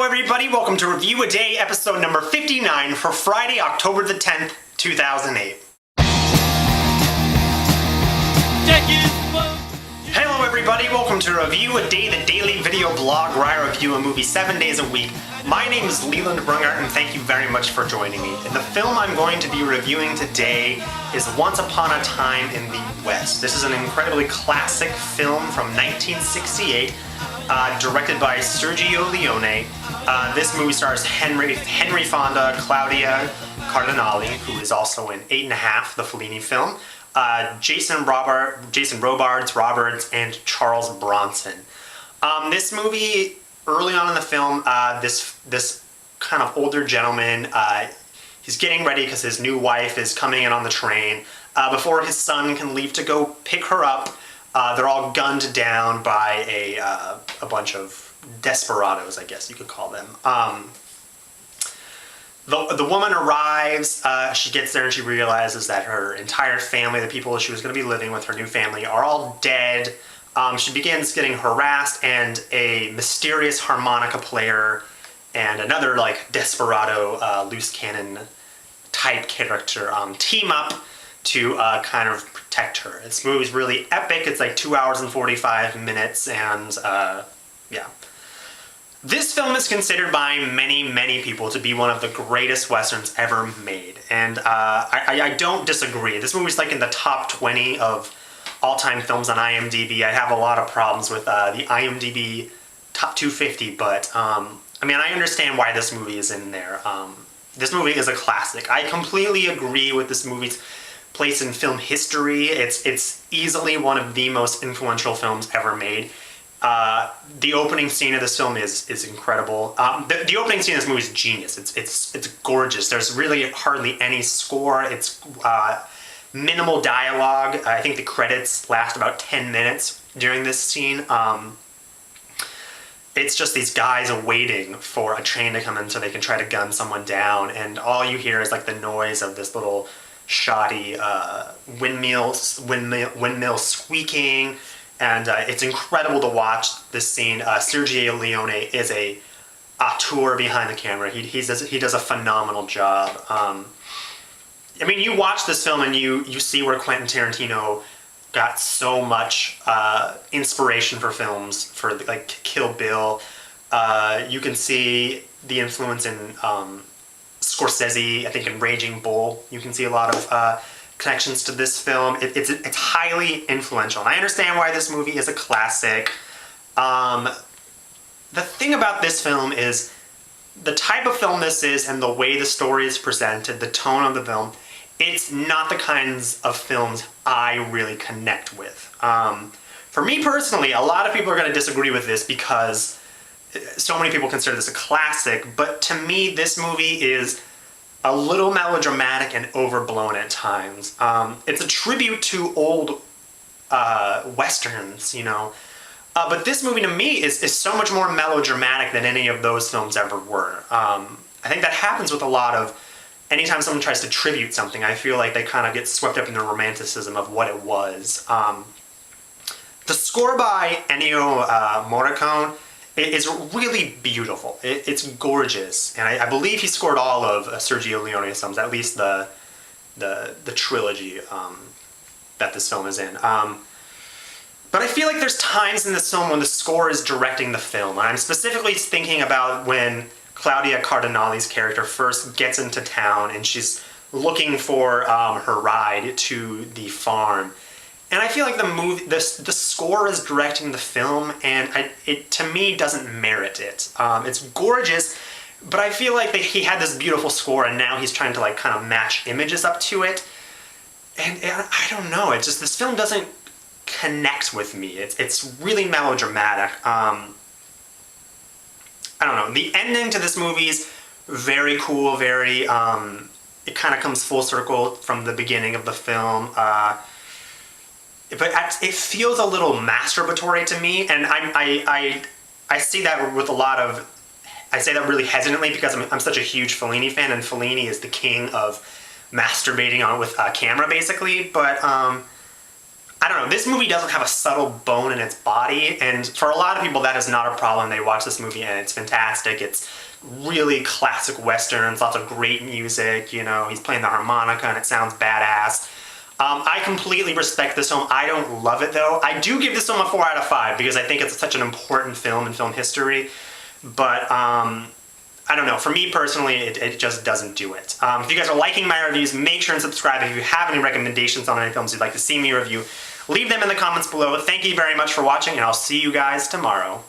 Hello everybody, welcome to Review a Day, episode number 59 for Friday, October the 10th, 2008. Hello everybody, welcome to Review a Day, the daily video blog where I review a movie 7 days a week. My name is Leland Brungart and thank you very much for joining me. And the film I'm going to be reviewing today is Once Upon a Time in the West. This is an incredibly classic film from 1968. Directed by Sergio Leone. This movie stars Henry Fonda, Claudia Cardinale, who is also in 8½, the Fellini film, Jason Robards, and Charles Bronson. This movie, early on in the film, this kind of older gentleman, he's getting ready because his new wife is coming in on the train. Before his son can leave to go pick her up, they're all gunned down by a bunch of desperados, I guess you could call them. The woman arrives, she gets there and she realizes that her entire family, the people she was going to be living with, her new family, are all dead. She begins getting harassed, and a mysterious harmonica player and another desperado loose cannon type character team up to kind of protect her. This movie's really epic. It's like 2 hours and 45 minutes, and yeah. This film is considered by many people to be one of the greatest westerns ever made, and I don't disagree. This movie's like in the top 20 of all-time films on IMDb. I have a lot of problems with the IMDb top 250, but I mean, I understand why this movie is in there. This movie is a classic. I completely agree with this movie's place in film history. It's easily one of the most influential films ever made. The opening scene of this film is incredible. The opening scene of this movie is genius. It's gorgeous. There's really hardly any score. It's minimal dialogue. I think the credits last about 10 minutes during this scene. It's just these guys waiting for a train to come in so they can try to gun someone down, and all you hear is like the noise of this little shoddy windmill squeaking, and it's incredible to watch this scene. Sergio Leone is a auteur behind the camera. He does a phenomenal job. I mean, you watch this film and you see where Quentin Tarantino got so much inspiration for films, for like Kill Bill. You can see the influence in Scorsese, I think in Raging Bull. You can see a lot of connections to this film. It's highly influential, and I understand why this movie is a classic. The thing about this film is the type of film this is and the way the story is presented, the tone of the film. It's not the kinds of films I really connect with. For me personally, a lot of people are going to disagree with this because so many people consider this a classic, but to me, this movie is a little melodramatic and overblown at times. It's a tribute to old westerns, you know. But this movie to me is so much more melodramatic than any of those films ever were. I think that happens with a lot of, anytime someone tries to tribute something, I feel like they kind of get swept up in the romanticism of what it was. The score by Ennio Morricone is really beautiful. It's gorgeous, and I believe he scored all of Sergio Leone's films, at least the trilogy that this film is in. But I feel like there's times in this film when the score is directing the film. I'm specifically thinking about when Claudia Cardinale's character first gets into town and she's looking for her ride to the farm. And I feel like the score is directing the film, and it to me doesn't merit it. It's gorgeous, but I feel like he had this beautiful score, and now he's trying to like kind of match images up to it. And I don't know. It's just this film doesn't connect with me. It's really melodramatic. I don't know. The ending to this movie is very cool. Very. It kind of comes full circle from the beginning of the film. But it feels a little masturbatory to me, and I see that with a lot of, I say that really hesitantly because I'm such a huge Fellini fan, and Fellini is the king of masturbating on with a camera, basically. But I don't know, this movie doesn't have a subtle bone in its body, and for a lot of people that is not a problem. They watch this movie and it's fantastic. It's really classic westerns, lots of great music, you know, he's playing the harmonica and it sounds badass. I completely respect this film. I don't love it though. I do give this film a 4 out of 5 because I think it's such an important film in film history, but I don't know, for me personally, it just doesn't do it. If you guys are liking my reviews, make sure and subscribe. If you have any recommendations on any films you'd like to see me review, leave them in the comments below. Thank you very much for watching, and I'll see you guys tomorrow.